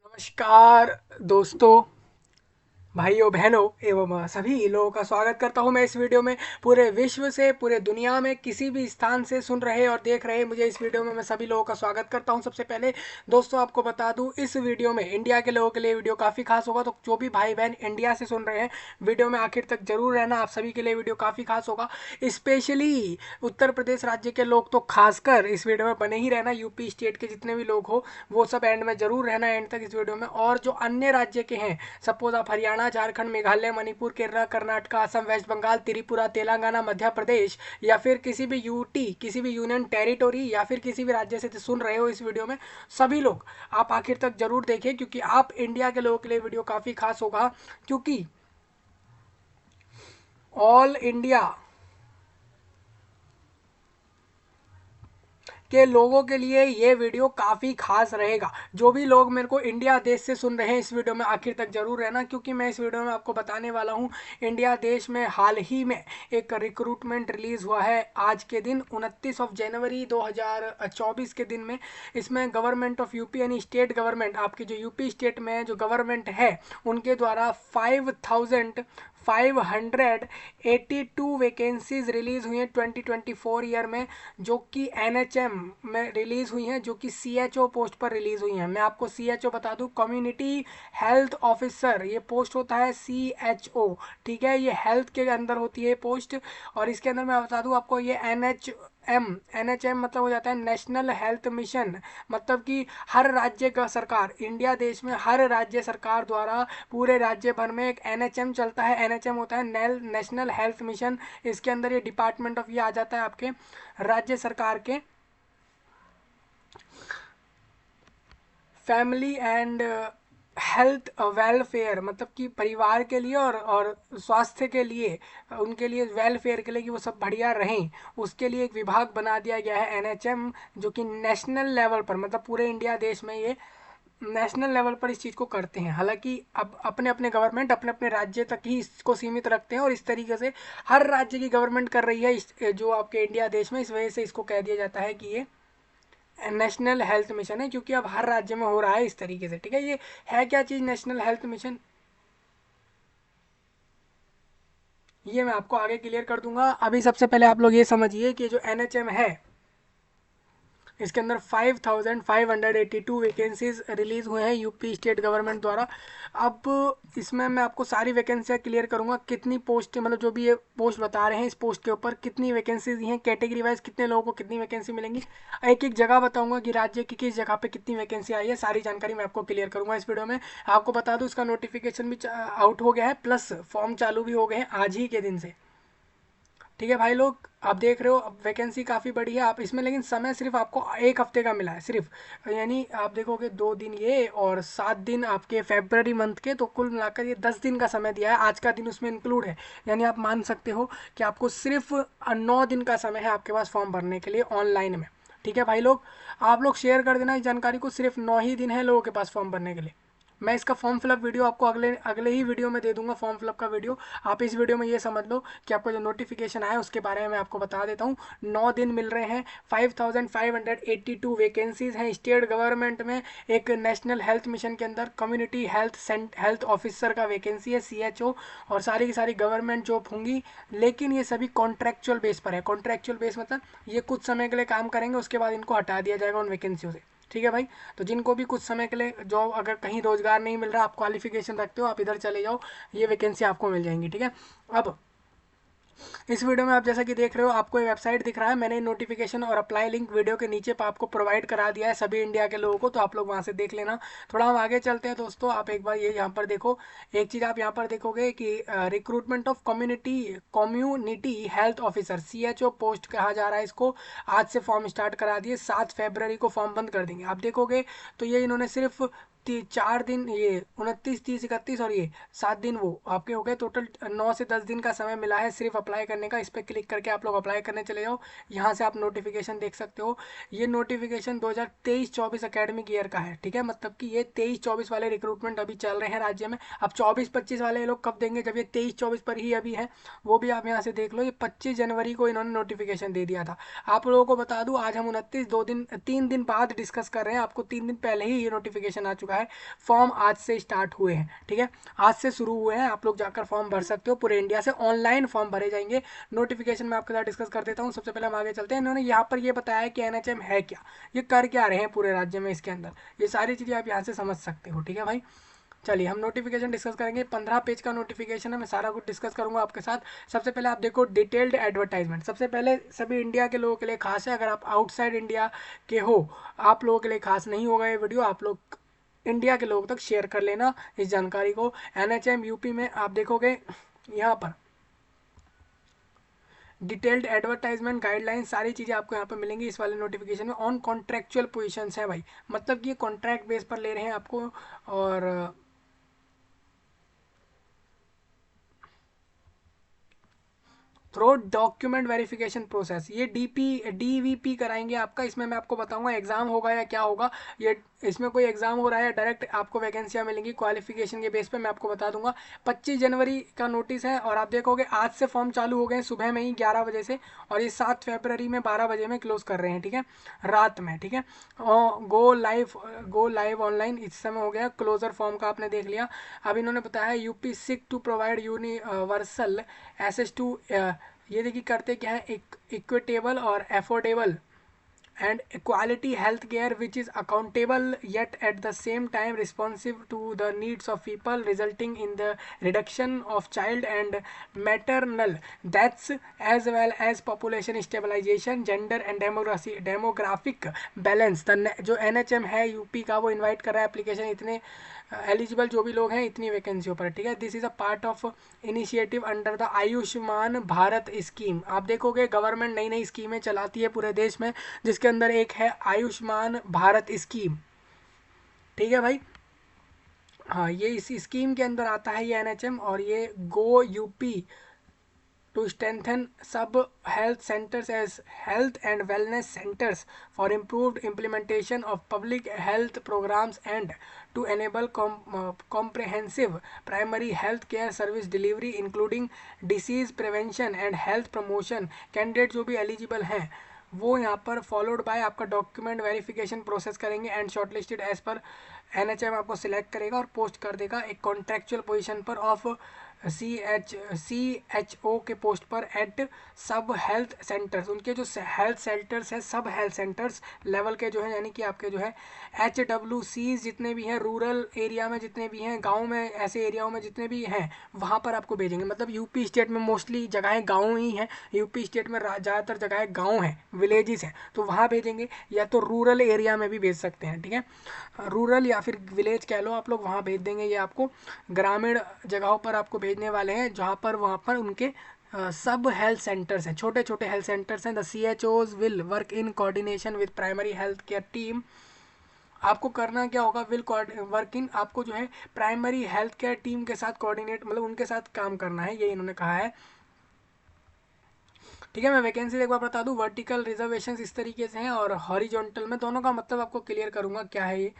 नमस्कार दोस्तों, भाइयों बहनों एवं सभी लोगों का स्वागत करता हूं मैं इस वीडियो में। पूरे विश्व से, पूरे दुनिया में किसी भी स्थान से सुन रहे और देख रहे मुझे इस वीडियो में मैं सभी लोगों का स्वागत करता हूं। सबसे पहले दोस्तों आपको बता दूं, इस वीडियो में इंडिया के लोगों के लिए वीडियो काफ़ी खास होगा। तो जो भी भाई बहन इंडिया से सुन रहे हैं, वीडियो में आखिर तक जरूर रहना। आप सभी के लिए वीडियो काफ़ी खास होगा। स्पेशली उत्तर प्रदेश राज्य के लोग तो खासकर इस वीडियो में बने ही रहना। यूपी स्टेट के जितने भी लोग हो वो सब एंड में जरूर रहना, एंड तक इस वीडियो में। और जो अन्य राज्य के हैं, सपोज आप हरियाणा, झारखंड, मेघालय, मणिपुर, केरला, कर्नाटक, असम, वेस्ट बंगाल, त्रिपुरा, तेलंगाना, मध्य प्रदेश या फिर किसी भी यूटी, किसी भी यूनियन टेरिटोरी या फिर किसी भी राज्य से सुन रहे हो इस वीडियो में, सभी लोग आप आखिर तक जरूर देखें, क्योंकि आप इंडिया के लोगों के लिए वीडियो काफ़ी खास होगा। क्योंकि ऑल इंडिया के लोगों के लिए ये वीडियो काफ़ी खास रहेगा। जो भी लोग मेरे को इंडिया देश से सुन रहे हैं, इस वीडियो में आखिर तक जरूर रहना, क्योंकि मैं इस वीडियो में आपको बताने वाला हूँ इंडिया देश में हाल ही में एक रिक्रूटमेंट रिलीज हुआ है आज के दिन 29 जनवरी 2024 के दिन में। इसमें गवर्नमेंट ऑफ यूपी यानी स्टेट गवर्नमेंट, आपकी जो यूपी स्टेट में जो गवर्नमेंट है उनके द्वारा 5,582 वैकेंसीज रिलीज हुई हैं 2024 ईयर में, जो कि एनएचएम में रिलीज हुई हैं, जो कि सीएचओ पोस्ट पर रिलीज हुई हैं। मैं आपको सीएचओ बता दूं, कम्युनिटी हेल्थ ऑफिसर ये पोस्ट होता है, सीएचओ। ठीक है, ये हेल्थ के अंदर होती है पोस्ट। और इसके अंदर मैं बता दूं आपको, ये एनएचएम मतलब हो जाता है नेशनल हेल्थ मिशन। मतलब कि हर राज्य का सरकार, इंडिया देश में हर राज्य सरकार द्वारा पूरे राज्य भर में एक एनएचएम चलता है। एनएचएम होता है नेशनल हेल्थ मिशन। इसके अंदर ये डिपार्टमेंट ऑफ ये आ जाता है आपके राज्य सरकार के फैमिली एंड हेल्थ वेलफेयर, मतलब कि परिवार के लिए और स्वास्थ्य के लिए, उनके लिए वेलफेयर के लिए कि वो सब बढ़िया रहें, उसके लिए एक विभाग बना दिया गया है एनएचएम, जो कि नेशनल लेवल पर, मतलब पूरे इंडिया देश में ये नेशनल लेवल पर इस चीज़ को करते हैं। हालांकि अब अपने अपने गवर्नमेंट अपने अपने राज्य तक ही इसको सीमित रखते हैं, और इस तरीके से हर राज्य की गवर्नमेंट कर रही है जो आपके इंडिया देश में, इस वजह से इसको कह दिया जाता है कि ये नेशनल हेल्थ मिशन है, क्योंकि अब हर राज्य में हो रहा है इस तरीके से। ठीक है, ये है क्या चीज़ नेशनल हेल्थ मिशन, ये मैं आपको आगे क्लियर कर दूंगा। अभी सबसे पहले आप लोग ये समझिए कि जो एनएचएम है, इसके अंदर 5,582 वैकेंसीज रिलीज हुए हैं यूपी स्टेट गवर्नमेंट द्वारा। अब इसमें मैं आपको सारी वैकेंसियाँ क्लियर करूंगा, कितनी पोस्ट, मतलब जो भी ये पोस्ट बता रहे हैं इस पोस्ट के ऊपर कितनी वैकेंसीज हैं, कैटेगरी वाइज कितने लोगों को कितनी वैकेंसी मिलेंगी, एक एक जगह बताऊंगा कि राज्य की किस जगह पे कितनी वैकेंसी आई है। सारी जानकारी मैं आपको क्लियर करूंगा इस वीडियो में। आपको बता दूं, इसका नोटिफिकेशन भी आउट हो गया है, प्लस फॉर्म चालू भी हो गए हैं आज ही के दिन से। ठीक है भाई लोग, आप देख रहे हो अब वैकेंसी काफ़ी बड़ी है आप इसमें, लेकिन समय सिर्फ आपको एक हफ्ते का मिला है सिर्फ। यानी आप देखोगे 2 दिन ये और 7 दिन आपके फेबररी मंथ के, तो कुल मिलाकर ये 10 दिन का समय दिया है। आज का दिन उसमें इंक्लूड है, यानी आप मान सकते हो कि आपको सिर्फ 9 दिन का समय है आपके पास फॉर्म भरने के लिए ऑनलाइन में। ठीक है भाई लोग, आप लोग शेयर कर देना इस जानकारी को। सिर्फ 9 ही दिन है लोगों के पास फॉर्म भरने के लिए। मैं इसका फॉर्म फिलअप वीडियो आपको अगले अगले ही वीडियो में दे दूंगा, फॉर्म फिलअप का वीडियो। आप इस वीडियो में ये समझ लो कि आपको जो नोटिफिकेशन आया उसके बारे में मैं आपको बता देता हूँ। 9 दिन मिल रहे हैं, 5,582 वैकेंसीज हैं स्टेट गवर्नमेंट में। एक नेशनल हेल्थ मिशन के अंदर कम्युनिटी हेल्थ ऑफिसर का वैकेंसी है, सीएचओ। और सारी की सारी गवर्नमेंट जॉब होंगी, लेकिन ये सभी कॉन्ट्रैक्चुअल बेस पर है। कॉन्ट्रैक्चुअल बेस मतलब ये कुछ समय के लिए काम करेंगे, उसके बाद इनको हटा दिया जाएगा उन वैकेंसियों से। ठीक है भाई, तो जिनको भी कुछ समय के लिए जॉब, अगर कहीं रोजगार नहीं मिल रहा, आप क्वालिफिकेशन रखते हो, आप इधर चले जाओ, ये वैकेंसी आपको मिल जाएंगी। ठीक है, अब इस वीडियो में आप जैसा कि देख रहे हो आपको ये वेबसाइट दिख रहा है, मैंने नोटिफिकेशन और अप्लाई लिंक वीडियो के नीचे पर आपको प्रोवाइड करा दिया है सभी इंडिया के लोगों को, तो आप लोग वहां से देख लेना। थोड़ा हम आगे चलते हैं दोस्तों, आप एक बार ये यहाँ पर देखो। एक चीज़ आप यहाँ पर देखोगे कि recruitment of community health officer, CHO post कहा जा रहा है इसको। आज से फॉर्म स्टार्ट करा दिए, 7 फरवरी को फॉर्म बंद कर देंगे। आप देखोगे तो ये इन्होंने सिर्फ 4 दिन, ये 29, 30, 31 और ये 7 दिन वो आपके हो गए। टोटल 9 से 10 दिन का समय मिला है सिर्फ अप्लाई करने का। इस पर क्लिक करके आप लोग अप्लाई करने चले जाओ। यहाँ से आप नोटिफिकेशन देख सकते हो। ये नोटिफिकेशन 2023-24 अकेडमिक ईयर का है। ठीक है, मतलब कि ये 23-24 वाले रिक्रूटमेंट अभी चल रहे हैं राज्य में। अब 24-25 वाले ये लोग कब देंगे, जब ये 23-24 पर ही अभी है, वो भी आप यहाँ से देख लो। ये 25 जनवरी को इन्होंने नोटिफिकेशन दे दिया था। आप लोगों को बता दूं, आज हम 29, 2 दिन 3 दिन बाद डिस्कस कर रहे हैं, आपको 3 दिन पहले ही ये नोटिफिकेशन आ चुका चुका है। फॉर्म आज से स्टार्ट हुए हैं, ठीक है, आज से शुरू हुए हैं। आप लोग जाकर फॉर्म भर सकते हो, पूरे इंडिया से ऑनलाइन फॉर्म भरे जाएंगे। नोटिफिकेशन में आपके साथ डिस्कस कर देता हूँ। सबसे पहले हम आगे चलते हैं। इन्होंने यहाँ पर ये बताया कि एनएचएम है क्या, ये कर क्या रहे हैं पूरे राज्य में, इसके अंदर ये सारी चीज़ें आप यहाँ से समझ सकते हो, ठीक है भाई। चलिए हम नोटिफिकेशन डिस्कस करेंगे। 15 पेज का नोटिफिकेशन है, मैं सारा कुछ डिस्कस करूंगा आपके साथ। सबसे पहले आप देखो डिटेल्ड एडवर्टाइजमेंट। सबसे पहले सभी इंडिया के लोगों के लिए खास है, अगर आप आउटसाइड इंडिया के हो आप लोगों के लिए खास नहीं होगा ये वीडियो। आप लोग इंडिया के लोगों तक शेयर कर लेना इस जानकारी को। एनएचएम यूपी में आप देखोगे यहाँ पर डिटेल्ड एडवर्टाइजमेंट गाइडलाइन सारी चीज़ें आपको यहाँ पर मिलेंगी इस वाले नोटिफिकेशन में। ऑन कॉन्ट्रेक्चुअल पोजीशंस है भाई, मतलब कि ये कॉन्ट्रैक्ट बेस पर ले रहे हैं आपको। और थ्रो डॉक्यूमेंट वेरिफिकेशन प्रोसेस, ये डीवीपी कराएंगे आपका। इसमें मैं आपको बताऊंगा एग्जाम होगा या क्या होगा, ये इसमें कोई एग्जाम हो रहा है, डायरेक्ट आपको वैकेंसियां मिलेंगी क्वालिफिकेशन के बेस पे, मैं आपको बता दूंगा। 25 जनवरी का नोटिस है और आप देखोगे आज से फॉर्म चालू हो गए सुबह में ही 11 बजे से, और ये 7 फरवरी में 12 बजे में क्लोज कर रहे हैं, ठीक है, रात में, ठीक है। गो लाइव ऑनलाइन इस समय हो गया। क्लोजर फॉर्म का आपने देख लिया। अब इन्होंने बताया UP seek to provide universal access to, ये देखिए करते क्या है, इक्विटेबल और affordable and equality health care which is accountable yet at the same time responsive to the needs of people, resulting in the reduction of child and maternal deaths as well as population stabilization, gender and demographic balance। जो NHM है UP का वो invite कर रहा है application, इतने eligible जो भी लोग हैं इतनी वैकेंसियों पर, ठीक है। This is a part of initiative under the Ayushman Bharat scheme. आप देखोगे गवर्नमेंट नई नई स्कीमें चलाती है पूरे देश में, जिसके अंदर एक है आयुष्मान भारत स्कीम, ठीक है भाई। हाँ, ये इस स्कीम के अंदर आता है ये एनएचएम। और ये गो UP to strengthen sub health centers as health and wellness centers for improved implementation of public health programs and to enable comprehensive primary health care service delivery including disease prevention and health promotion। Candidate जो भी eligible हैं वो यहाँ पर followed by आपका document verification process करेंगे and shortlisted as per NHM आपको select करेगा और पोस्ट कर देगा एक कॉन्ट्रेक्चुअल पोजीशन पर ऑफ CHO के पोस्ट पर एट सब हेल्थ सेंटर्स। उनके जो हेल्थ सेंटर्स हैं सब हेल्थ सेंटर्स लेवल के जो है, यानी कि आपके जो है HWC जितने भी हैं रूरल एरिया में, जितने भी हैं गांव में, ऐसे एरियाओं में जितने भी हैं वहाँ पर आपको भेजेंगे। मतलब यूपी स्टेट में मोस्टली जगहें गाँव ही हैं, यूपी स्टेट में ज़्यादातर जगहें गाँव हैं, विलेजेस हैं, तो वहाँ भेजेंगे। या तो रूरल एरिया में भी भेज सकते हैं, ठीक है, रूरल या फिर विलेज कह लो आप लोग, वहाँ भेज देंगे। ये आपको ग्रामीण जगहों पर आपको भेजने वाले हैं जहाँ पर वहाँ पर उनके सब हेल्थ सेंटर्स हैं, छोटे छोटे हेल्थ सेंटर्स हैं। The CHOs will work in coordination with primary health care team. आपको करना क्या होगा, विल वर्क इन, आपको जो है प्राइमरी हेल्थ केयर टीम के साथ कोऑर्डिनेट, मतलब उनके साथ काम करना है, ये इन्होंने कहा है, ठीक है। मैं वैकेंसी एक बार बता दूं, वर्टिकल रिजर्वेशंस इस तरीके से हैं और हॉरिजॉन्टल में, दोनों का मतलब आपको क्लियर करूंगा क्या है ये।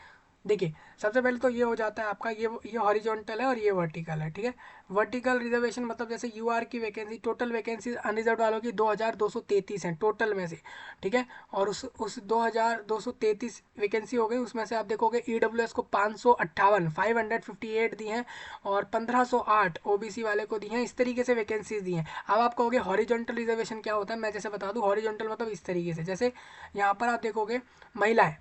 देखिए सबसे पहले तो ये हो जाता है आपका, ये हॉरिजॉन्टल है और ये वर्टिकल है, ठीक है। वर्टिकल रिजर्वेशन मतलब जैसे यूआर की वैकेंसी, टोटल वैकेंसी अनरिजर्व वालों की 2233 हैं टोटल में से, ठीक है। और उस 2233 वैकेंसी हो गई, उसमें से आप देखोगे ईडब्ल्यूएस को 558 दी हैं और 1508 ओबीसी वाले को दी हैं। इस तरीके से वैकेंसीज दी हैं। अब आप कहोगे हॉरिजॉन्टल रिजर्वेशन क्या होता है, मैं जैसे बता दूं, हॉरिजॉन्टल मतलब इस तरीके से, जैसे यहाँ पर आप देखोगे महिलाएं,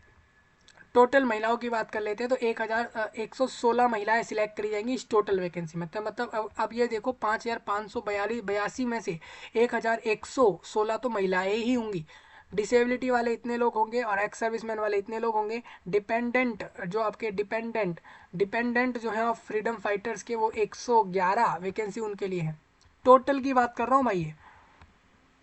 टोटल महिलाओं की बात कर लेते हैं तो 1116 महिलाएं सिलेक्ट करी जाएंगी इस टोटल वैकेंसी में। तो मतलब अब ये देखो 5582 में से 1116 तो महिलाएं ही होंगी। डिसेबिलिटी वाले इतने लोग होंगे और एक्स सर्विसमैन वाले इतने लोग होंगे। डिपेंडेंट जो आपके डिपेंडेंट जो है ऑफ फ्रीडम फाइटर्स के, वो 111 वैकेंसी उनके लिए है। टोटल की बात कर रहा हूँ भाई।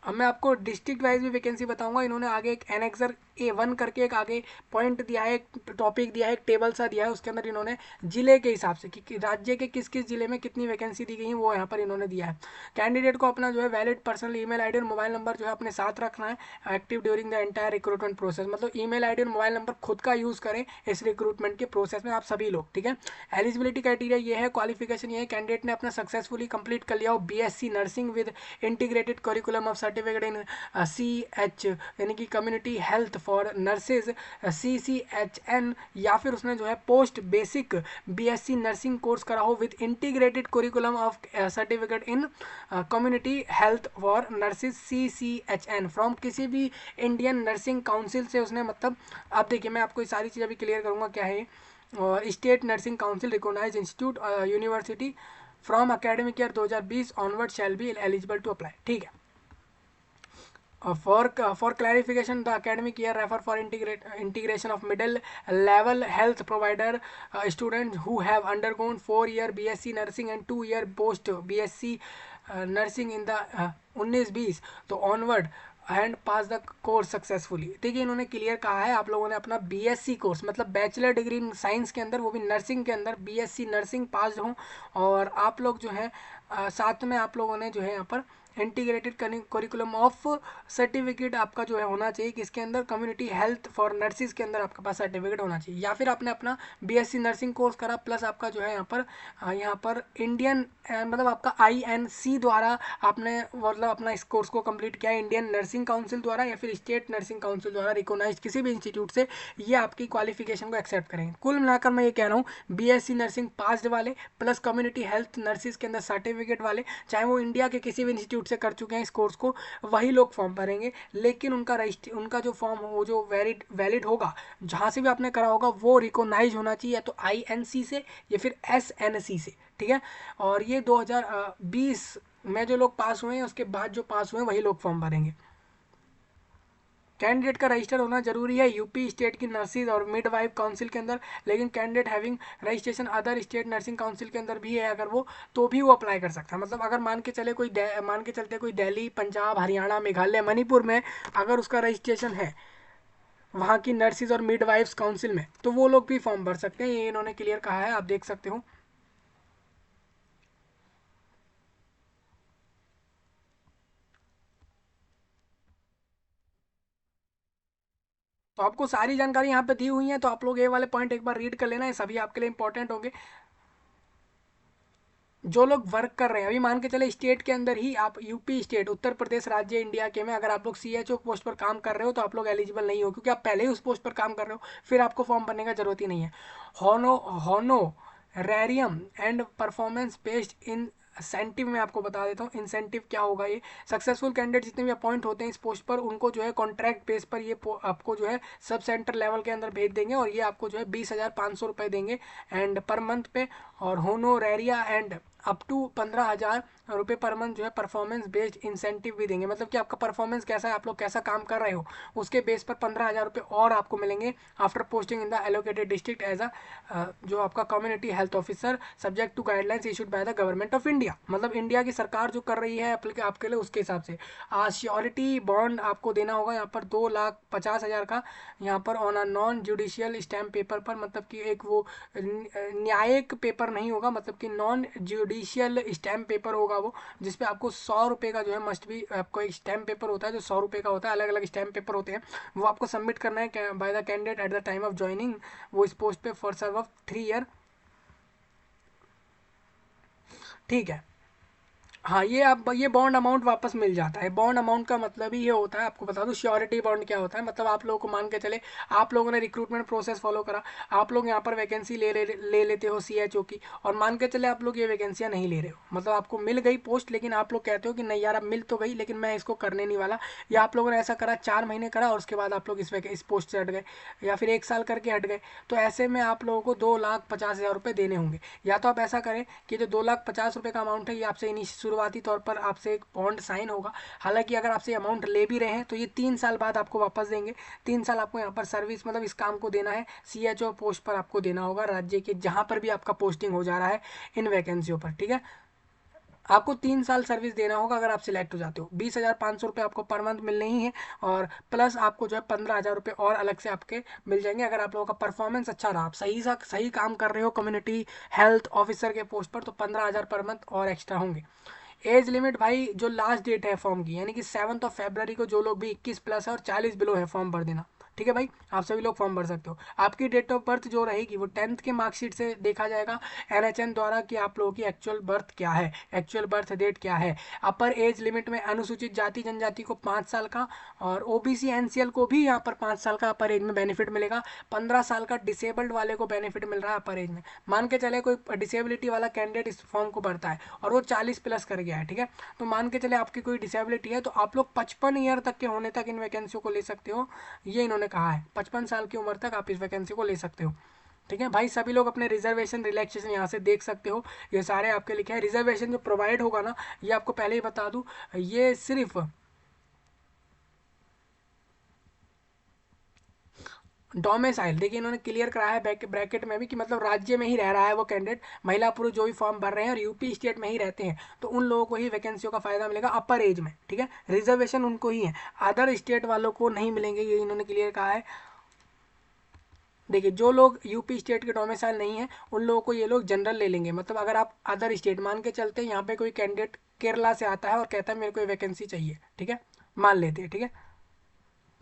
अब मैं आपको डिस्ट्रिक्ट वाइज भी वैकेंसी बताऊंगा। इन्होंने आगे एक एनेक्सर A1 करके एक आगे पॉइंट दिया है, एक टॉपिक दिया है, एक टेबल सा दिया है, उसके अंदर इन्होंने जिले के हिसाब से कि राज्य के किस किस जिले में कितनी वैकेंसी दी गई है वो यहाँ पर इन्होंने दिया है। कैंडिडेट को अपना जो है वैलिड पर्सनल ईमेल आईडी और मोबाइल नंबर जो है अपने साथ रखना है active during the entire recruitment process. मतलब ईमेल आईडी और मोबाइल नंबर खुद का यूज़ करें इस रिक्रूटमेंट के प्रोसेस में आप सभी लोग, ठीक है। एलिजिबिलिटी क्राइटेरिया ये है, क्वालिफिकेशन ये है, कैंडिडेट ने अपना सक्सेसफुली कंप्लीट कर लिया हो BSc nursing with integrated curriculum of certificate in CH यानी कि community health for nurses CCHN, या फिर उसने जो है post basic BSc nursing course करा हो with integrated curriculum of certificate in community health for nurses CCHN from किसी भी इंडियन नर्सिंग काउंसिल से उसने, मतलब अब देखिए मैं आपको ये सारी चीज़ अभी क्लियर करूँगा क्या है। और state nursing council recognise institute university from academic year 2020 onward shall be eligible to apply. ठीक है, for clarification, the academic year refer for integration of middle level health provider students who have undergone 4-year BSc nursing and 2-year post BSc nursing in the 19-20 तो onward and pass the course successfully. देखिए इन्होंने clear कहा है, आप लोगों ने अपना BSc course मतलब बैचलर डिग्री इन साइंस के अंदर, वो भी नर्सिंग के अंदर BSc नर्सिंग पास हो, और आप लोग जो है साथ में आप लोगों ने जो है यहाँ पर इंटीग्रेटेड करिकुलम ऑफ सर्टिफिकेट आपका जो है होना चाहिए कि इसके अंदर कम्युनिटी हेल्थ फॉर नर्सिस के अंदर आपके पास सर्टिफिकेट होना चाहिए, या फिर आपने अपना BSc नर्सिंग कोर्स करा प्लस आपका जो है यहाँ पर इंडियन मतलब आपका INC द्वारा आपने मतलब अपना इस कोर्स को कंप्लीट किया इंडियन नर्सिंग काउंसिल द्वारा या फिर स्टेट नर्सिंग काउंसिल द्वारा रिकॉग्नाइज किसी भी इंस्टीट्यूट से, ये आपकी क्वालिफिकेशन को एक्सेप्ट करेंगे। कुल मिलाकर मैं ये कह रहा हूँ BSc नर्सिंग पास्ड वाले प्लस कम्युनिटी हेल्थ नर्सिस के अंदर सर्टिफिकेट वाले, चाहे वो इंडिया के किसी भी इंस्टीट्यूट से कर चुके हैं इस कोर्स को, वही लोग फॉर्म भरेंगे। लेकिन उनका जो फॉर्म हो जो वैलिड होगा, जहाँ से भी आपने करा होगा वो रिकॉग्नाइज होना चाहिए, या तो INC से या फिर SNC से। ठीक है, और ये 2020 में जो लोग पास हुए हैं उसके बाद जो पास हुए हैं वही लोग फॉर्म भरेंगे। कैंडिडेट का रजिस्टर होना जरूरी है यूपी स्टेट की नर्सिस और मिडवाइफ काउंसिल के अंदर, लेकिन candidate having registration other state nursing council के अंदर भी है अगर वो, तो भी वो अप्लाई कर सकता है। मतलब अगर मान के चलते कोई दिल्ली, पंजाब, हरियाणा, मेघालय, मणिपुर में अगर उसका रजिस्ट्रेशन है वहाँ की नर्सिस और मिडवाइफ्स काउंसिल में, तो वो लोग भी फॉर्म भर सकते हैं। ये इन्होंने क्लियर कहा है, आप देख सकते हो। तो आपको सारी जानकारी यहाँ पे दी हुई है, तो आप लोग ये वाले पॉइंट एक बार रीड कर लेना, ये सभी आपके लिए इंपॉर्टेंट होंगे। जो लोग वर्क कर रहे हैं, अभी मान के चले स्टेट के अंदर ही आप यूपी स्टेट, उत्तर प्रदेश राज्य इंडिया के में अगर आप लोग CHO पोस्ट पर काम कर रहे हो तो आप लोग एलिजिबल नहीं हो, क्योंकि आप पहले ही उस पोस्ट पर काम कर रहे हो, फिर आपको फॉर्म भरने का जरूरत ही नहीं है। Honorarium and performance based in incentive में आपको बता देता हूँ इंसेंटिव क्या होगा। ये सक्सेसफुल कैंडिडेट जितने भी अपॉइंट होते हैं इस पोस्ट पर, उनको जो है कॉन्ट्रैक्ट बेस पर ये आपको जो है सब सेंटर लेवल के अंदर भेज देंगे, और ये आपको जो है 20,500 रुपये देंगे एंड पर मंथ पे। और होनोरेरिया एंड अप टू 15,000 रुपये पर मंथ जो है परफॉर्मेंस बेस्ड इंसेंटिव भी देंगे, मतलब कि आपका परफॉर्मेंस कैसा है, आप लोग कैसा काम कर रहे हो, उसके बेस पर 15,000 रुपये और आपको मिलेंगे after posting in the allocated district as जो आपका community health officer subject to guidelines issued by the government of India. मतलब इंडिया की सरकार जो कर रही है आपके लिए, उसके हिसाब से श्योरिटी बॉन्ड आपको देना होगा यहाँ पर 2,50,000 का, यहाँ पर on a non judicial stamp paper पर, मतलब कि एक वो न्यायिक पेपर नहीं होगा, मतलब कि नॉन जुडिशियल स्टैम्प पेपर होगा वो, जिसपे आपको 100 रुपये का जो है मस्ट भी आपको एक स्टैम्प पेपर होता है जो 100 रुपये का होता है, अलग अलग स्टैम्प पेपर होते हैं, वो आपको सबमिट करना है by the candidate at the time of joining वो इस पोस्ट पे फॉर सर्व ऑफ 3 ईयर। ठीक है, हाँ ये आप ये बॉन्ड अमाउंट वापस मिल जाता है। बॉन्ड अमाउंट का मतलब ही ये होता है, आपको बता दूं श्योरिटी बॉन्ड क्या होता है, मतलब आप लोगों को मान के चले आप लोगों ने रिक्रूटमेंट प्रोसेस फॉलो करा, आप लोग यहाँ पर वैकेंसी ले लेते हो CHO की, और मान के चले आप लोग ये वैकेंसियाँ नहीं ले रहे हो, मतलब आपको मिल गई पोस्ट लेकिन आप लोग कहते हो कि नहीं यार अब मिल तो गई लेकिन मैं इसको करने नहीं वाला, या आप लोगों ने ऐसा करा 4 महीने करा और उसके बाद आप लोग इस पोस्ट से हट गए, या फिर 1 साल करके हट गए, तो ऐसे में आप लोगों को 2,50,000 रुपये देने होंगे। या तो आप ऐसा करें कि जो 2,50,000 रुपये का अमाउंट है ये आपसे शुरुआती तौर पर आपसे एक बॉन्ड साइन होगा, हालांकि अगर आपसे अमाउंट ले भी रहे हैं तो ये 3 साल बाद आपको वापस देंगे। 3 साल आपको यहाँ पर सर्विस मतलब इस काम को देना है, CHO पोस्ट पर आपको देना होगा राज्य के जहाँ पर भी आपका पोस्टिंग हो जा रहा है इन वैकेंसियों पर। ठीक है, आपको 3 साल सर्विस देना होगा अगर आप सिलेक्ट हो जाते हो। 20,500 रुपये आपको पर मंथ मिलने ही है, और प्लस आपको जो है 15,000 रुपये और अलग से आपके मिल जाएंगे अगर आप लोगों का परफॉर्मेंस अच्छा रहा, आप सही काम कर रहे हो कम्युनिटी हेल्थ ऑफिसर के पोस्ट पर, तो 15,000 पर मंथ और एक्स्ट्रा होंगे। एज लिमिट भाई जो लास्ट डेट है फॉर्म की, यानी कि 7 फरवरी को जो लोग भी 21 प्लस है और 40 बिलो है फॉर्म भर देना। ठीक है भाई, आप सभी लोग फॉर्म भर सकते हो। आपकी डेट ऑफ बर्थ जो रहेगी वो 10th के मार्कशीट से देखा जाएगा NHN द्वारा कि आप लोगों की एक्चुअल बर्थ क्या है, एक्चुअल बर्थ डेट क्या है। अपर एज लिमिट में अनुसूचित जाति जनजाति को 5 साल का, और OBC NCL को भी यहाँ पर 5 साल का अपर एज में बेनिफिट मिलेगा। 15 साल का डिसेबल्ड वाले को बेनिफिट मिल रहा है अपर एज में। मान के चले कोई डिसेबिलिटी वाला कैंडिडेट इस फॉर्म को भरता है और वो 40+ कर गया है, ठीक है, तो मान के चले आपकी कोई डिसेबिलिटी है तो आप लोग 55 ईयर तक के होने तक इन वैकेंसियों को ले सकते हो। ये इन्होंने कहा है 55 साल की उम्र तक आप इस वैकेंसी को ले सकते हो। ठीक है भाई, सभी लोग अपने रिजर्वेशन रिलैक्सेशन यहाँ से देख सकते हो, ये सारे आपके लिखे हैं। रिजर्वेशन जो प्रोवाइड होगा ना, ये आपको पहले ही बता दूं, ये सिर्फ डोमिसाइल, देखिए इन्होंने क्लियर कराया है ब्रैकेट में भी कि मतलब राज्य में ही रह रहा है वो कैंडिडेट, महिला पुरुष जो भी फॉर्म भर रहे हैं और यूपी स्टेट में ही रहते हैं, तो उन लोगों को ही वैकेंसियों का फायदा मिलेगा अपर एज में, ठीक है। रिजर्वेशन उनको ही है, अदर स्टेट वालों को नहीं मिलेंगे, ये इन्होंने क्लियर कहा है। देखिए जो लोग यूपी स्टेट के डोमिसाइल नहीं है उन लोगों को ये लोग जनरल ले लेंगे। मतलब अगर आप अदर स्टेट, मान के चलते हैं यहाँ पे कोई कैंडिडेट केरला से आता है और कहता है मेरे को ये वैकेंसी चाहिए, ठीक है, मान लेते हैं, ठीक है,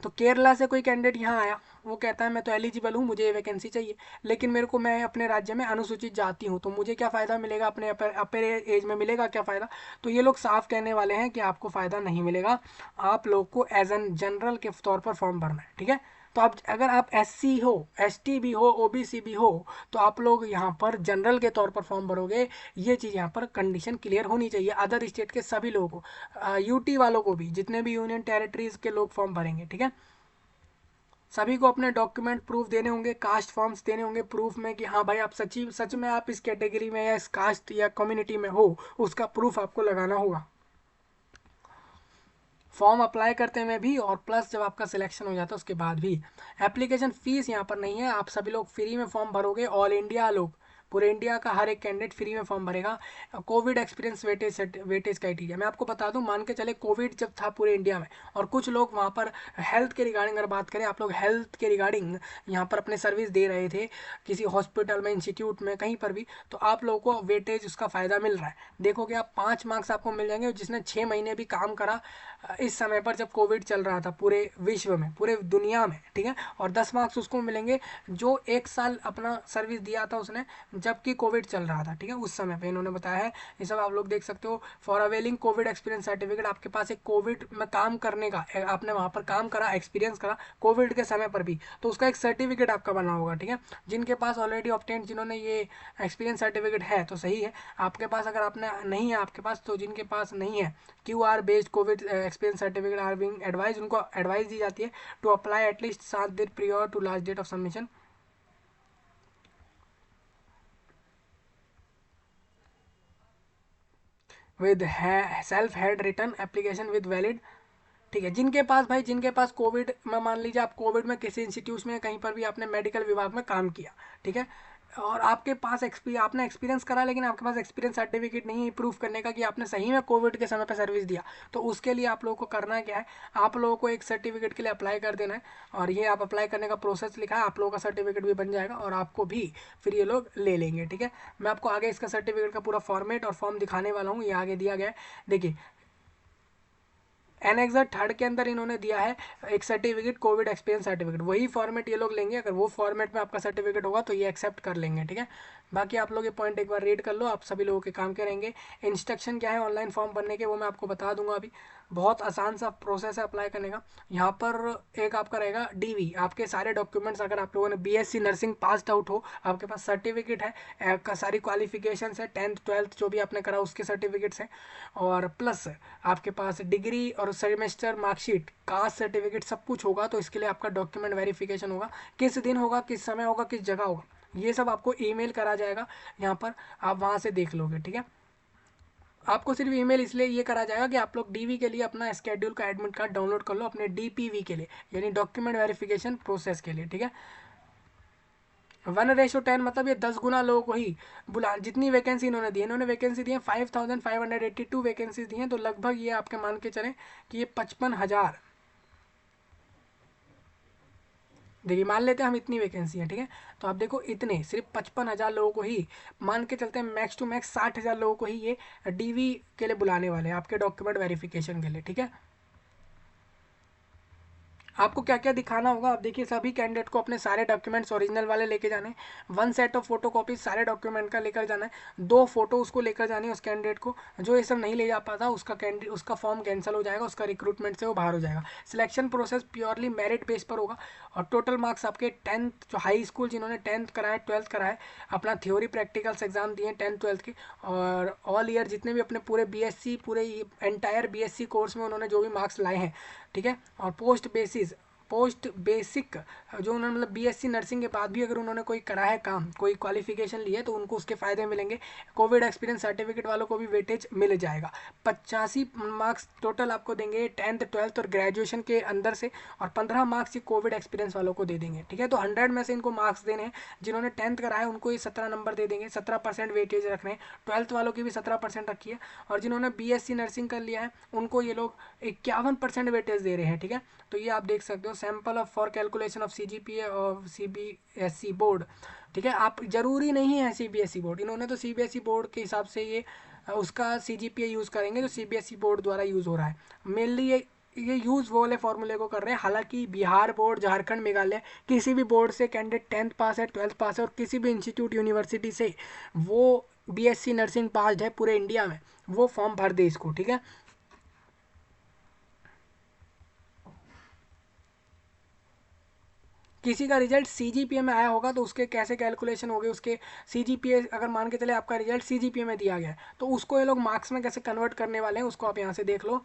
तो केरला से कोई कैंडिडेट यहाँ आया, वो कहता है मैं तो एलिजिबल हूँ, मुझे ये वैकेंसी चाहिए, लेकिन मेरे को, मैं अपने राज्य में अनुसूचित जाति हूँ, तो मुझे क्या फ़ायदा मिलेगा, अपने अपर एज में मिलेगा क्या फ़ायदा। तो ये लोग साफ कहने वाले हैं कि आपको फ़ायदा नहीं मिलेगा, आप लोग को एज एन जनरल के तौर पर फॉर्म भरना है, ठीक है। तो आप अगर आप SC हो, ST भी हो, OBC भी हो, तो आप लोग यहाँ पर जनरल के तौर पर फॉर्म भरोगे। ये चीज़ यहाँ पर कंडीशन क्लियर होनी चाहिए अदर स्टेट के सभी लोगों को, UT वालों को भी, जितने भी यूनियन टेरिटरीज के लोग फॉर्म भरेंगे, ठीक है। सभी को अपने डॉक्यूमेंट प्रूफ देने होंगे, कास्ट फॉर्म्स देने होंगे प्रूफ में कि हाँ भाई आप सच में आप इस कैटेगरी में या इस कास्ट या कम्युनिटी में हो, उसका प्रूफ आपको लगाना होगा फॉर्म अप्लाई करते में भी, और प्लस जब आपका सिलेक्शन हो जाता है उसके बाद भी। एप्लीकेशन फीस यहाँ पर नहीं है, आप सभी लोग फ्री में फॉर्म भरोगे, ऑल इंडिया लोग, पूरे इंडिया का हर एक कैंडिडेट फ्री में फॉर्म भरेगा। कोविड एक्सपीरियंस वेटेज क्राइटेरिया मैं आपको बता दूं, मान के चले कोविड जब था पूरे इंडिया में और कुछ लोग वहाँ पर हेल्थ के रिगार्डिंग अगर बात करें, आप लोग हेल्थ के रिगार्डिंग यहाँ पर अपने सर्विस दे रहे थे किसी हॉस्पिटल में, इंस्टीट्यूट में, कहीं पर भी, तो आप लोगों को वेटेज उसका फ़ायदा मिल रहा है। देखोगे आप 5 मार्क्स आपको मिल जाएंगे, जिसने 6 महीने भी काम करा इस समय पर जब कोविड चल रहा था पूरे विश्व में, पूरे दुनिया में, ठीक है, और 10 मार्क्स उसको मिलेंगे जो 1 साल अपना सर्विस दिया था उसने जबकि कोविड चल रहा था, ठीक है, उस समय पे इन्होंने बताया है। ये सब आप लोग देख सकते हो। For availing Covid experience certificate, आपके पास एक कोविड में काम करने का, आपने वहाँ पर काम करा, एक्सपीरियंस करा कोविड के समय पर भी, तो उसका एक सर्टिफिकेट आपका बना होगा, ठीक है। जिनके पास ऑलरेडी ऑब्टेन, जिन्होंने ये एक्सपीरियंस सर्टिफिकेट है तो सही है, आपके पास अगर आपने नहीं है आपके पास, तो जिनके पास नहीं है QR based Covid experience certificate are being advise, उनको एडवाइस दी जाती है टू अप्लाई एटलीस्ट 7 दिन prior to last date of submission. With self head return application with valid, ठीक है। जिनके पास भाई, जिनके पास कोविड में, मान लीजिए आप कोविड में किसी इंस्टीट्यूट में कहीं पर भी आपने मेडिकल विभाग में काम किया, ठीक है, और आपके पास आपने एक्सपीरियंस करा लेकिन आपके पास एक्सपीरियंस सर्टिफिकेट नहीं है प्रूफ करने का कि आपने सही में कोविड के समय पर सर्विस दिया, तो उसके लिए आप लोगों को करना क्या है, आप लोगों को एक सर्टिफिकेट के लिए अप्लाई कर देना है, और ये आप अप्लाई करने का प्रोसेस लिखा है, आप लोगों का सर्टिफिकेट भी बन जाएगा और आपको भी फिर ये लोग ले लेंगे, ठीक है। मैं आपको आगे इसका सर्टिफिकेट का पूरा फॉर्मेट और फॉर्म दिखाने वाला हूँ, ये आगे दिया गया है। देखिए एनेक्सर 3 के अंदर इन्होंने दिया है एक सर्टिफिकेट, कोविड एक्सपीरियंस सर्टिफिकेट, वही फॉर्मेट ये लोग लेंगे। अगर वो फॉर्मेट में आपका सर्टिफिकेट होगा तो ये एक्सेप्ट कर लेंगे, ठीक है। बाकी आप लोग ये पॉइंट एक बार रीड कर लो, आप सभी लोगों के काम के रहेंगे। इंस्ट्रक्शन क्या है ऑनलाइन फॉर्म भरने के वो मैं आपको बता दूंगा अभी। बहुत आसान सा प्रोसेस है अप्लाई करने का। यहाँ पर एक आपका रहेगा DV, आपके सारे डॉक्यूमेंट्स, अगर आप लोगों ने BSc नर्सिंग पास आउट हो, आपके पास सर्टिफिकेट है, सारी क्वालिफिकेशन है, 10th 12th जो भी आपने करा उसके सर्टिफिकेट्स हैं, और प्लस आपके पास डिग्री और सेमेस्टर मार्कशीट, कास्ट सर्टिफिकेट, सब कुछ होगा। तो इसके लिए आपका डॉक्यूमेंट वेरिफिकेशन होगा, किस दिन होगा, किस समय होगा, किस जगह होगा, ये सब आपको ईमेल करा जाएगा। यहाँ पर आप वहाँ से देख लोगे, ठीक है। आपको सिर्फ ईमेल इसलिए ये करा जाएगा कि आप लोग DV के लिए अपना स्केड्यूल का एडमिट कार्ड डाउनलोड कर लो, अपने DPV के लिए, यानी डॉक्यूमेंट वेरिफिकेशन प्रोसेस के लिए, ठीक है। 1:10 मतलब ये 10 गुना लोगों को ही बुला, जितनी वैकेंसी इन्होंने दी है, इन्होंने वैकेंसी दी है 5582 वैकेंसी दी हैं, तो लगभग ये आपके मान के चलें कि ये 55,000, देखिए मान लेते हैं हम इतनी वैकेंसी है, ठीक है। तो आप देखो इतने सिर्फ 55,000 लोगों को ही, मान के चलते हैं मैक्स टू मैक्स 60,000 लोगों को ही ये DV के लिए बुलाने वाले हैं आपके डॉक्यूमेंट वेरिफिकेशन के लिए, ठीक है। आपको क्या क्या दिखाना होगा, आप देखिए सभी कैंडिडेट को अपने सारे डॉक्यूमेंट्स ओरिजिनल वाले लेके जाने, 1 सेट ऑफ फोटो कॉपी सारे डॉक्यूमेंट का लेकर जाना है, 2 फोटो उसको लेकर जानी है उस कैंडिडेट को। जो ये सब नहीं ले जा पाता उसका कैंडिडेट उसका फॉर्म कैंसिल हो जाएगा, उसका रिक्रूटमेंट से वो बाहर हो जाएगा। Selection process purely merit base पर होगा और टोटल मार्क्स आपके 10th जो हाई स्कूल जिन्होंने 10th करा है 12th करा है, अपना थ्योरी प्रैक्टिकल्स एग्जाम दिए 10th 12th की, और ऑल ईयर जितने भी अपने पूरे बीएससी पूरे एंटायर बीएससी कोर्स में उन्होंने जो भी मार्क्स लाए हैं, ठीक है। और पोस्ट बेसिक जो उन्होंने मतलब बीएससी नर्सिंग के बाद भी अगर उन्होंने कोई करा है काम, कोई क्वालिफिकेशन ली है, तो उनको उसके फ़ायदे मिलेंगे। कोविड एक्सपीरियंस सर्टिफिकेट वालों को भी वेटेज मिल जाएगा। 85 मार्क्स टोटल आपको देंगे 10th 12th और ग्रेजुएशन के अंदर से, और 15 मार्क्स ये कोविड एक्सपीरियंस वालों को दे देंगे, ठीक है। तो 100 में से इनको मार्क्स देने हैं। जिन्होंने 10th करा है उनको ये 17 नंबर दे देंगे, 17% वेटेज रख रहे हैं। 12th वालों की भी 17% रखी है, और जिन्होंने बीएससी नर्सिंग कर लिया है उनको ये लोग 51% वेटेज दे रहे हैं, ठीक है। तो ये आप देख सकते हो sample of for calculation of CGPA और सीबीएसई बोर्ड, ठीक है। आप जरूरी नहीं है सीबीएसई बोर्ड, इन्होंने तो सीबीएसई बोर्ड के हिसाब से ये उसका सीजीपीए यूज़ करेंगे जो सीबीएसई बोर्ड द्वारा यूज़ हो रहा है। मेनली ये यूज़ वो वाले फॉर्मूले को कर रहे हैं। हालांकि बिहार बोर्ड, झारखंड, मेघालय किसी भी बोर्ड से कैंडिडेट 10th पास है, 12th पास है, और किसी भी इंस्टीट्यूट यूनिवर्सिटी से वो बीएससी नर्सिंग पास है पूरे इंडिया में, वो फॉर्म भर दे इसको, ठीक है। किसी का रिजल्ट सीजीपीए में आया होगा तो उसके कैसे कैलकुलेशन होगी, उसके सीजीपीए अगर मान के चले आपका रिजल्ट सीजीपीए में दिया गया है तो उसको ये लोग मार्क्स में कैसे कन्वर्ट करने वाले हैं उसको आप यहाँ से देख लो।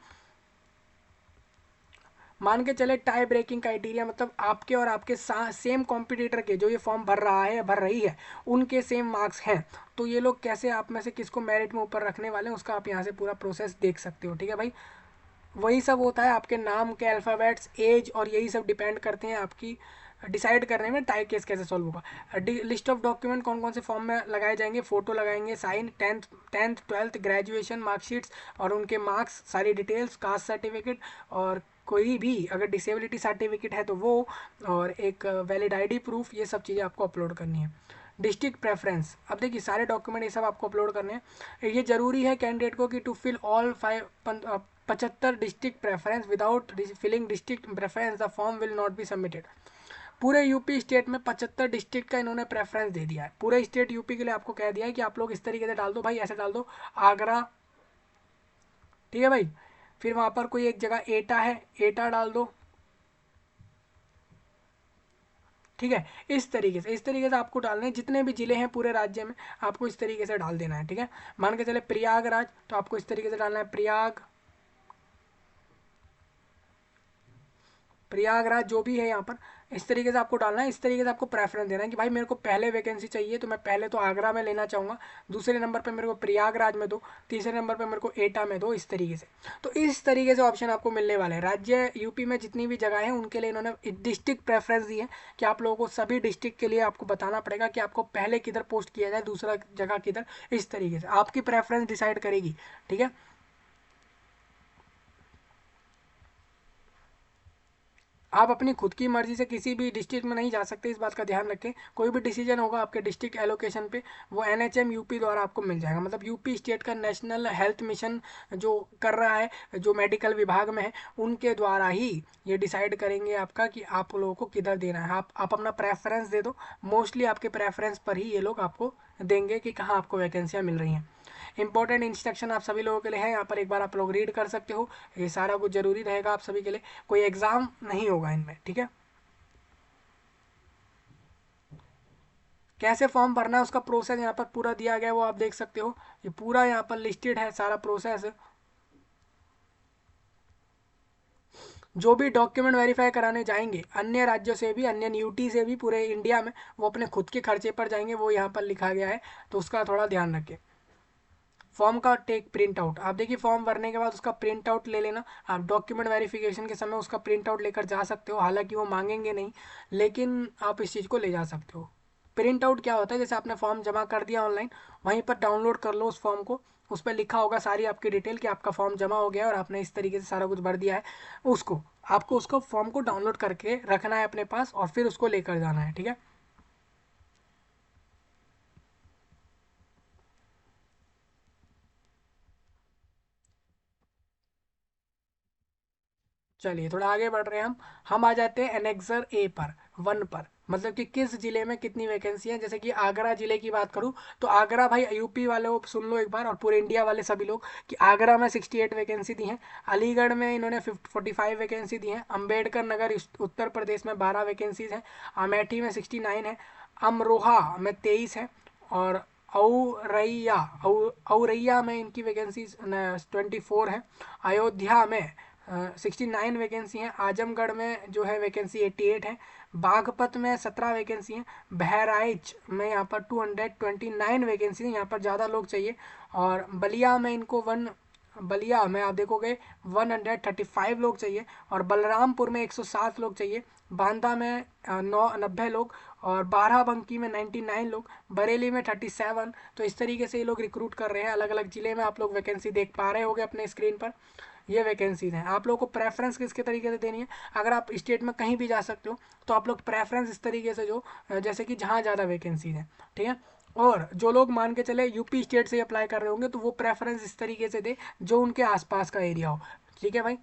मान के चले टाई ब्रेकिंग क्राइटेरिया, मतलब आपके और आपके सेम कॉम्पिटिटर के जो ये फॉर्म भर रहा है या भर रही है उनके सेम मार्क्स हैं, तो ये लोग कैसे आप में से किसको मेरिट में ऊपर रखने वाले हैं उसका आप यहाँ से पूरा प्रोसेस देख सकते हो, ठीक है भाई। वही सब होता है, आपके नाम के अल्फ़ाबेट्स, एज और यही सब डिपेंड करते हैं आपकी डिसाइड करने में टाई केस कैसे सॉल्व होगा। लिस्ट ऑफ डॉक्यूमेंट कौन कौन से फॉर्म में लगाए जाएंगे, फोटो लगाएंगे, sign, 10th 12th graduation marksheets और उनके मार्क्स, सारी डिटेल्स, कास्ट सर्टिफिकेट, और कोई भी अगर डिसेबिलिटी सर्टिफिकेट है तो वो, और एक वैलिड आईडी प्रूफ, ये सब चीज़ें आपको अपलोड करनी है। डिस्ट्रिक्ट प्रेफरेंस, अब देखिए सारे डॉक्यूमेंट ये सब आपको अपलोड करने हैं। ये जरूरी है कैंडिडेट को कि to fill all 75 district preference, without filling district preference the form will not be submitted. पूरे यूपी स्टेट में 75 डिस्ट्रिक्ट का इन्होंने प्रेफरेंस दे दिया है। पूरे स्टेट यूपी के लिए आपको कह दिया है कि आप लोग इस तरीके से डाल दो भाई, ऐसे डाल दो आगरा, ठीक है भाई। फिर वहाँ पर कोई एक जगह एटा है, एटा डाल दो, ठीक है। इस तरीके से आपको डालने हैं, जितने भी जिले हैं पूरे राज्य में आपको इस तरीके से डाल देना है, ठीक है। मान के चले प्रयागराज, तो आपको इस तरीके से डालना है प्रयागराज जो भी है यहाँ पर, इस तरीके से आपको डालना है। इस तरीके से आपको प्रेफरेंस देना है कि भाई मेरे को पहले वैकेंसी चाहिए तो मैं पहले तो आगरा में लेना चाहूँगा, दूसरे नंबर पे मेरे को प्रयागराज में दो, तीसरे नंबर पे मेरे को एटा में दो, इस तरीके से। तो इस तरीके से ऑप्शन आपको मिलने वाले हैं। राज्य यूपी में जितनी भी जगह हैं उनके लिए इन्होंने डिस्ट्रिक्ट प्रेफरेंस दी है कि आप लोगों को सभी डिस्ट्रिक्ट के लिए आपको बताना पड़ेगा कि आपको पहले किधर पोस्ट किया जाए, दूसरा जगह किधर, इस तरीके से आपकी प्रेफरेंस डिसाइड करेगी, ठीक है। आप अपनी खुद की मर्जी से किसी भी डिस्ट्रिक्ट में नहीं जा सकते, इस बात का ध्यान रखें। कोई भी डिसीजन होगा आपके डिस्ट्रिक्ट एलोकेशन पे वो एनएचएम यूपी द्वारा आपको मिल जाएगा। मतलब यूपी स्टेट का नेशनल हेल्थ मिशन जो कर रहा है, जो मेडिकल विभाग में है, उनके द्वारा ही ये डिसाइड करेंगे आपका कि आप लोगों को किधर देना है। आप अपना प्रेफरेंस दे दो, मोस्टली आपके प्रेफरेंस पर ही ये लोग आपको देंगे कि कहाँ आपको वैकेंसियाँ मिल रही हैं। इंपॉर्टेंट इंस्ट्रक्शन आप सभी लोगों के लिए है, यहाँ पर एक बार आप लोग रीड कर सकते हो। ये सारा कुछ जरूरी रहेगा आप सभी के लिए, कोई एग्जाम नहीं होगा इनमें, ठीक है। कैसे फॉर्म भरना है उसका प्रोसेस यहाँ पर पूरा दिया गया है, वो आप देख सकते हो। ये पूरा यहाँ पर लिस्टेड है सारा प्रोसेस। जो भी डॉक्यूमेंट वेरीफाई कराने जाएंगे अन्य राज्यों से भी, अन्य यूटी से भी, पूरे इंडिया में, वो अपने खुद के खर्चे पर जाएंगे, वो यहाँ पर लिखा गया है, तो उसका थोड़ा ध्यान रखें। फॉर्म का टेक प्रिंट आउट, आप देखिए फॉर्म भरने के बाद उसका प्रिंट आउट ले लेना। आप डॉक्यूमेंट वेरिफिकेशन के समय उसका प्रिंट आउट लेकर जा सकते हो, हालांकि वो मांगेंगे नहीं, लेकिन आप इस चीज़ को ले जा सकते हो। प्रिंट आउट क्या होता है, जैसे आपने फॉर्म जमा कर दिया ऑनलाइन, वहीं पर डाउनलोड कर लो उस फॉर्म को। उस पर लिखा होगा सारी आपकी डिटेल कि आपका फॉर्म जमा हो गया है और आपने इस तरीके से सारा कुछ भर दिया है। उसको आपको उसको फॉर्म को डाउनलोड करके रखना है अपने पास और फिर उसको लेकर जाना है, ठीक है। चलिए थोड़ा आगे बढ़ रहे हैं हम आ जाते हैं एनेक्सर ए पर, 1 पर, मतलब कि किस जिले में कितनी वैकेंसी है। जैसे कि आगरा जिले की बात करूं तो आगरा भाई यूपी वाले को सुन लो एक बार, और पूरे इंडिया वाले सभी लोग, कि आगरा में 68 वैकेंसी दी है। अलीगढ़ में इन्होंने 45 वैकेंसी दी है। अम्बेडकर नगर उत्तर प्रदेश में 12 वैकेंसीज हैं। अमेठी में 69 है। अमरोहा में 23 है। और औरैया औरैया में इनकी वैकेंसी 24 है। अयोध्या में 69 वैकेंसी हैं। आजमगढ़ में जो है वैकेंसी 88 है। बागपत में 17 वैकेंसी हैं। बहराइच में यहाँ पर 229 वैकेंसी है, यहाँ पर ज़्यादा लोग चाहिए। और बलिया में इनको बलिया में आप देखोगे 135 लोग चाहिए। और बलरामपुर में 107 लोग चाहिए। बांदा में 90 लोग। और बाराबंकी में 99 लोग। बरेली में 37। तो इस तरीके से ये लोग रिक्रूट कर रहे हैं। अलग अलग जिले में आप लोग वैकेंसी देख पा रहे होंगे अपने स्क्रीन पर। ये वैकेंसीज हैं। आप लोगों को प्रेफरेंस किसके तरीके से देनी है, अगर आप स्टेट में कहीं भी जा सकते हो तो आप लोग प्रेफरेंस इस तरीके से जो जैसे कि जहाँ ज़्यादा वैकेंसीज हैं, ठीक है। और जो लोग मान के चले यूपी स्टेट से अप्लाई कर रहे होंगे तो वो प्रेफरेंस इस तरीके से दे जो उनके आसपास का एरिया हो, ठीक है भाई।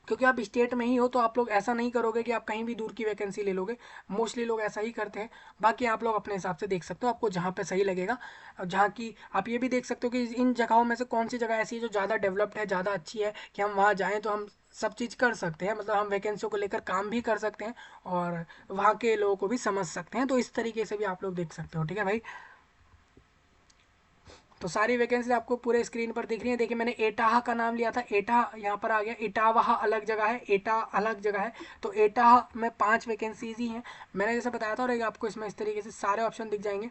क्योंकि आप स्टेट में ही हो तो आप लोग ऐसा नहीं करोगे कि आप कहीं भी दूर की वैकेंसी ले लोगे। मोस्टली लोग ऐसा ही करते हैं। बाकी आप लोग अपने हिसाब से देख सकते हो आपको जहाँ पे सही लगेगा। और जहाँ की आप ये भी देख सकते हो कि इन जगहों में से कौन सी जगह ऐसी है जो ज़्यादा डेवलप्ड है, ज़्यादा अच्छी है, कि हम वहाँ जाएँ तो हम सब चीज़ कर सकते हैं, मतलब हम वैकेंसियों को लेकर काम भी कर सकते हैं और वहाँ के लोगों को भी समझ सकते हैं। तो इस तरीके से भी आप लोग देख सकते हो, ठीक है भाई। तो सारी वैकेंसी आपको पूरे स्क्रीन पर दिख रही है। देखिए मैंने एटाहा का नाम लिया था, एटाहा यहाँ पर आ गया। इटावाहा अलग जगह है, एटा अलग जगह है। तो एटाहा में 5 वैकेंसीज ही हैं, मैंने जैसे बताया था। और आपको इसमें इस तरीके से सारे ऑप्शन दिख जाएंगे।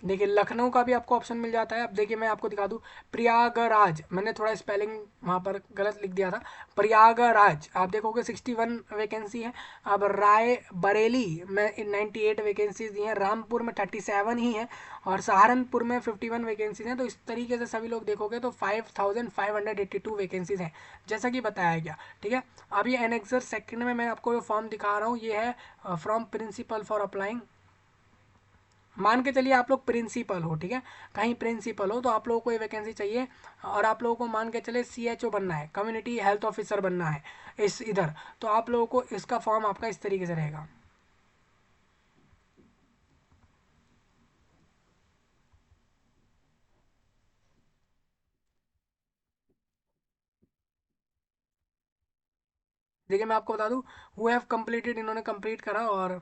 देखिए लखनऊ का भी आपको ऑप्शन मिल जाता है। अब देखिए मैं आपको दिखा दूं, प्रयागराज, मैंने थोड़ा स्पेलिंग वहाँ पर गलत लिख दिया था। प्रयागराज आप देखोगे 61 वैकेंसी है। अब राय बरेली में 98 वैकेंसीज दी हैं। रामपुर में 37 ही हैं। और सहारनपुर में 51 वैकेंसीज हैं। तो इस तरीके से सभी लोग देखोगे तो 5582 वैकेंसीज हैं, जैसा कि बताया गया, ठीक है। अब ये एनेक्सर सेकंड में मैं आपको जो फॉर्म दिखा रहा हूँ ये है फ्रॉम प्रिंसिपल फॉर अप्लाइंग। मान के चलिए आप लोग प्रिंसिपल हो, ठीक है, कहीं प्रिंसिपल हो तो आप लोगों को ये वैकेंसी चाहिए। और आप लोगों को मान के चले CHO बनना है, कम्युनिटी हेल्थ ऑफिसर बनना है इस इधर। तो आप लोगों को इसका फॉर्म आपका इस तरीके से रहेगा। देखिए मैं आपको बता दूं, हु हैव कंप्लीटेड, इन्होंने कंप्लीट करा। और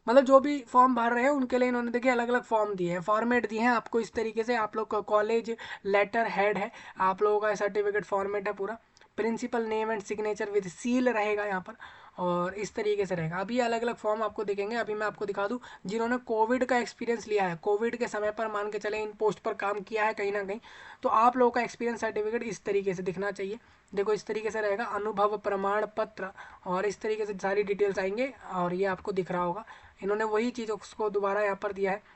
मतलब जो भी फॉर्म भर रहे हैं उनके लिए इन्होंने देखिए अलग अलग फॉर्म दिए हैं, फॉर्मेट दिए हैं आपको इस तरीके से। आप लोग का कॉलेज लेटर हेड है, आप लोगों का सर्टिफिकेट फॉर्मेट है पूरा। Principal name and signature with seal रहेगा यहाँ पर। और इस तरीके से रहेगा। अभी अलग अलग फॉर्म आपको दिखेंगे। अभी मैं आपको दिखा दूँ, जिन्होंने कोविड का एक्सपीरियंस लिया है, कोविड के समय पर मान के चले इन पोस्ट पर काम किया है कहीं ना कहीं, तो आप लोगों का एक्सपीरियंस सर्टिफिकेट इस तरीके से दिखना चाहिए। देखो इस तरीके से रहेगा, अनुभव प्रमाण पत्र, और इस तरीके से सारी डिटेल्स आएंगे। और ये आपको दिख रहा होगा, इन्होंने वही चीज़ उसको दोबारा यहाँ पर दिया है।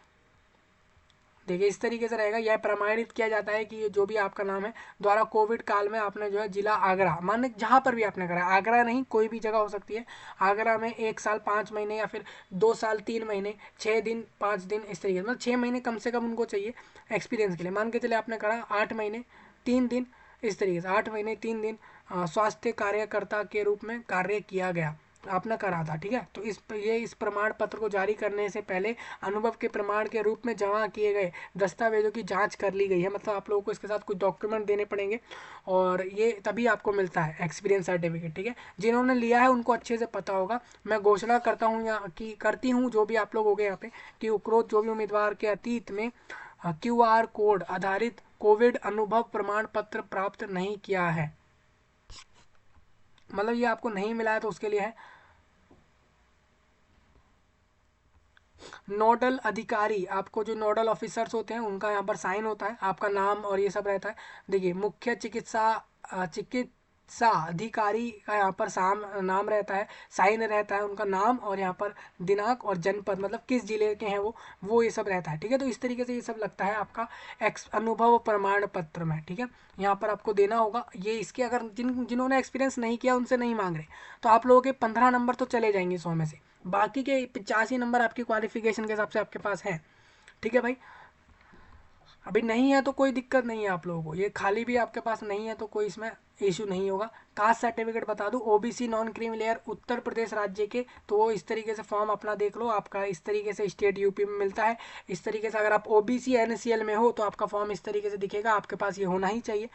देखिए इस तरीके से रहेगा। यह प्रमाणित किया जाता है कि ये जो भी आपका नाम है द्वारा कोविड काल में आपने जो है जिला आगरा, मान जहाँ पर भी आपने करा, आगरा नहीं कोई भी जगह हो सकती है, आगरा में 1 साल 5 महीने या फिर 2 साल 3 महीने 6 दिन 5 दिन इस तरीके से, मतलब 6 महीने कम से कम उनको चाहिए एक्सपीरियंस के लिए। मान के चले आपने करा 8 महीने 3 दिन, इस तरीके से 8 महीने 3 दिन स्वास्थ्य कार्यकर्ता के रूप में कार्य किया गया आपने करा था, ठीक है। तो इस प्रमाण पत्र को जारी करने से पहले अनुभव के प्रमाण के रूप में जमा किए गए दस्तावेजों की जांच कर ली गई है। मतलब आप लोगों को इसके साथ कुछ डॉक्यूमेंट देने पड़ेंगे और ये तभी आपको मिलता है एक्सपीरियंस सर्टिफिकेट, ठीक है। जिन्होंने लिया है उनको अच्छे से पता होगा। मैं घोषणा करता हूँ या कि करती हूँ जो भी आप लोग हो गए यहाँ पे, कि उपरोक्त जो भी उम्मीदवार के अतीत में QR कोड आधारित कोविड अनुभव प्रमाण पत्र प्राप्त नहीं किया है, मतलब ये आपको नहीं मिला है तो उसके लिए है। नोडल अधिकारी, आपको जो नोडल ऑफिसर्स होते हैं उनका यहाँ पर साइन होता है, आपका नाम और ये सब रहता है। देखिए मुख्य चिकित्सा अधिकारी का यहाँ पर नाम रहता है, साइन रहता है उनका नाम, और यहाँ पर दिनांक और जनपद, मतलब किस जिले के हैं वो ये सब रहता है, ठीक है। तो इस तरीके से ये सब लगता है आपका अनुभव प्रमाण पत्र में, ठीक है। यहाँ पर आपको देना होगा ये। इसके अगर जिन्होंने एक्सपीरियंस नहीं किया उनसे नहीं मांग रहे, तो आप लोगों के 15 नंबर तो चले जाएंगे 100 में से, बाकी के 85 नंबर आपकी क्वालिफिकेशन के हिसाब से आपके पास है, ठीक है भाई। अभी नहीं है तो कोई दिक्कत नहीं है आप लोगों को, ये खाली भी आपके पास नहीं है तो कोई इसमें इशू नहीं होगा। कास्ट सर्टिफिकेट बता दूं, OBC non creamy layer Uttar Pradesh राज्य के, तो वो इस तरीके से फॉर्म अपना देख लो, आपका इस तरीके से स्टेट यूपी में मिलता है। इस तरीके से अगर आप ओबीसी एनसीएल में हो तो आपका फॉर्म इस तरीके से दिखेगा, आपके पास ये होना ही चाहिए।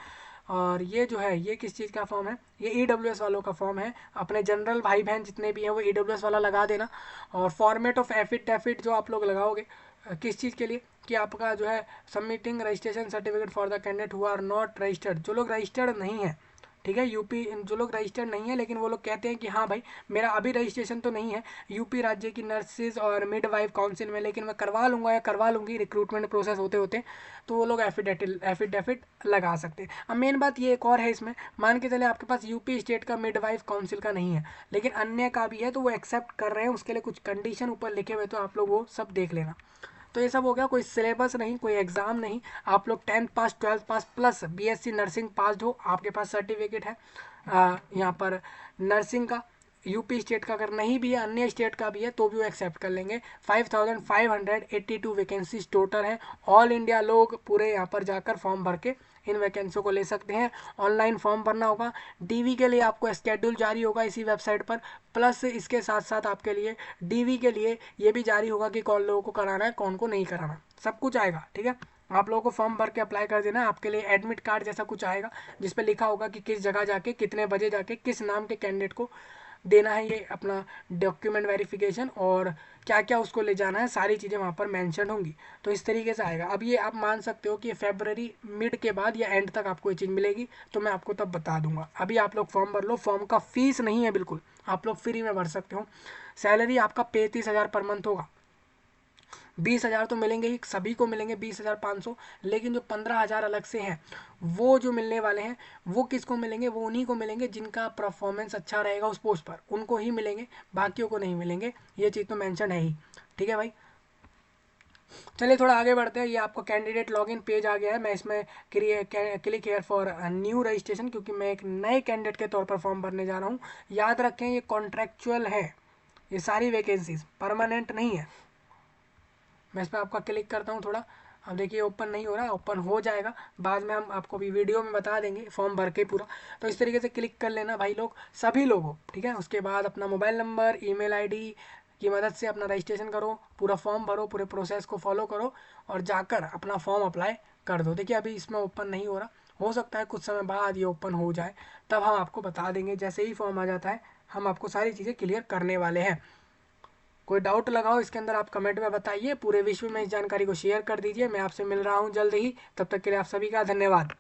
और ये जो है ये किस चीज़ का फॉर्म है, ये ईडब्ल्यूएस वालों का फॉर्म है। अपने जनरल भाई बहन जितने भी हैं वो ईडब्ल्यूएस वाला लगा देना। और फॉर्मेट ऑफ एफिडेविट जो आप लोग लगाओगे किस चीज़ के लिए, कि आपका जो है submitting registration certificate for the candidate who are not registered, जो लोग रजिस्टर्ड नहीं है, ठीक है, यूपी, जो लोग रजिस्टर्ड नहीं है लेकिन वो लोग कहते हैं कि हाँ भाई मेरा अभी रजिस्ट्रेशन तो नहीं है यूपी राज्य की नर्सिस और मिडवाइफ काउंसिल में, लेकिन मैं करवा लूँगा या करवा लूँगी रिक्रूटमेंट प्रोसेस होते होते, तो वो लोग एफिडेविट लगा सकते हैं। अब मेन बात ये एक और है इसमें, मान के चले आपके पास यूपी स्टेट का मिडवाइफ काउंसिल का नहीं है लेकिन अन्य का भी है, तो वो एक्सेप्ट कर रहे हैं, उसके लिए कुछ कंडीशन ऊपर लिखे हुए, तो आप लोग वो सब देख लेना। तो ये सब हो गया, कोई सिलेबस नहीं, कोई एग्ज़ाम नहीं, आप लोग 10th पास 12th पास प्लस बीएससी नर्सिंग पास हो, आपके पास सर्टिफिकेट है यहाँ पर नर्सिंग का, यूपी स्टेट का अगर नहीं भी है अन्य स्टेट का भी है तो भी वो एक्सेप्ट कर लेंगे। 5582 वैकेंसीज टोटल है। ऑल इंडिया लोग पूरे यहाँ पर जाकर फॉर्म भर के इन वैकेंसियों को ले सकते हैं। ऑनलाइन फॉर्म भरना होगा, डीवी के लिए आपको स्केड्यूल जारी होगा इसी वेबसाइट पर, प्लस इसके साथ साथ आपके लिए डीवी के लिए ये भी जारी होगा कि कौन लोगों को कराना है कौन को नहीं कराना, सब कुछ आएगा, ठीक है। आप लोगों को फॉर्म भर के अप्लाई कर देना है, आपके लिए एडमिट कार्ड जैसा कुछ आएगा जिस पे लिखा होगा कि किस जगह जाके कितने बजे जाके किस नाम के कैंडिडेट को देना है ये अपना डॉक्यूमेंट वेरिफिकेशन, और क्या क्या उसको ले जाना है, सारी चीज़ें वहाँ पर मेंशन होंगी। तो इस तरीके से आएगा। अब ये आप मान सकते हो कि फरवरी मिड के बाद या एंड तक आपको ये चीज़ मिलेगी, तो मैं आपको तब बता दूंगा। अभी आप लोग फॉर्म भर लो, फॉर्म का फीस नहीं है बिल्कुल, आप लोग फ्री में भर सकते हो। सैलरी आपका 35,000 पर मंथ होगा। 20,000 तो मिलेंगे ही, सभी को मिलेंगे 20,500, लेकिन जो 15,000 अलग से हैं वो जो मिलने वाले हैं वो किसको मिलेंगे, वो उन्हीं को मिलेंगे जिनका परफॉर्मेंस अच्छा रहेगा उस पोस्ट पर, उनको ही मिलेंगे, बाकियों को नहीं मिलेंगे। ये चीज़ तो मेंशन है ही, ठीक है भाई। चलिए थोड़ा आगे बढ़ते हैं। ये आपको कैंडिडेट लॉगिन पेज आ गया है, मैं इसमें click here for new registration, क्योंकि मैं एक नए कैंडिडेट के तौर पर फॉर्म भरने जा रहा हूँ। याद रखें ये कॉन्ट्रैक्चुअल है, ये सारी वैकेंसीज परमानेंट नहीं है। मैं इस पर आपका क्लिक करता हूँ थोड़ा, अब देखिए ओपन नहीं हो रहा, ओपन हो जाएगा बाद में, हम आपको भी वीडियो में बता देंगे फॉर्म भर के पूरा। तो इस तरीके से क्लिक कर लेना भाई लोग, सभी लोगों, ठीक है। उसके बाद अपना मोबाइल नंबर ईमेल आईडी की मदद से अपना रजिस्ट्रेशन करो, पूरा फॉर्म भरो, पूरे प्रोसेस को फॉलो करो और जाकर अपना फॉर्म अप्लाई कर दो। देखिए अभी इसमें ओपन नहीं हो रहा, हो सकता है कुछ समय बाद ये ओपन हो जाए, तब हम आपको बता देंगे। जैसे ही फॉर्म आ जाता है हम आपको सारी चीज़ें क्लियर करने वाले हैं। कोई डाउट लगाओ इसके अंदर आप कमेंट में बताइए, पूरे विश्व में इस जानकारी को शेयर कर दीजिए। मैं आपसे मिल रहा हूँ जल्द ही, तब तक के लिए आप सभी का धन्यवाद।